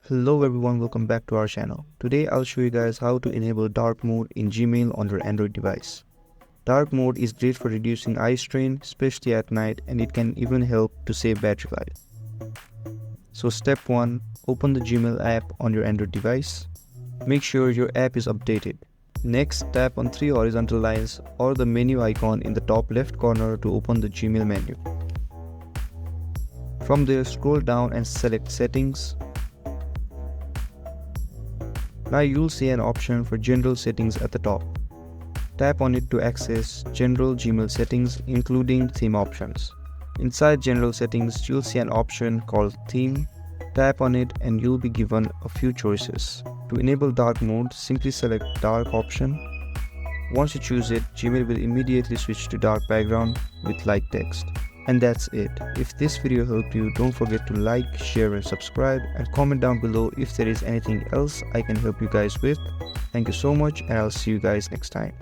Hello everyone, welcome back to our channel. Today I'll show you guys how to enable dark mode in Gmail on your Android device. Dark mode is great for reducing eye strain, especially at night, and it can even help to save battery life. So step 1, open the Gmail app on your Android device. Make sure your app is updated. Next, tap on 3 horizontal lines or the menu icon in the top left corner to open the Gmail menu. From there, scroll down and select Settings. Now you'll see an option for General Settings at the top. Tap on it to access General Gmail settings, including theme options. Inside General Settings, you'll see an option called Theme. Tap on it and you'll be given a few choices. To enable dark mode, simply select Dark option. Once you choose it, Gmail will immediately switch to dark background with light text. And that's it. If this video helped you, don't forget to like, share and subscribe, and comment down below if there is anything else I can help you guys with. Thank you so much, and I'll see you guys next time.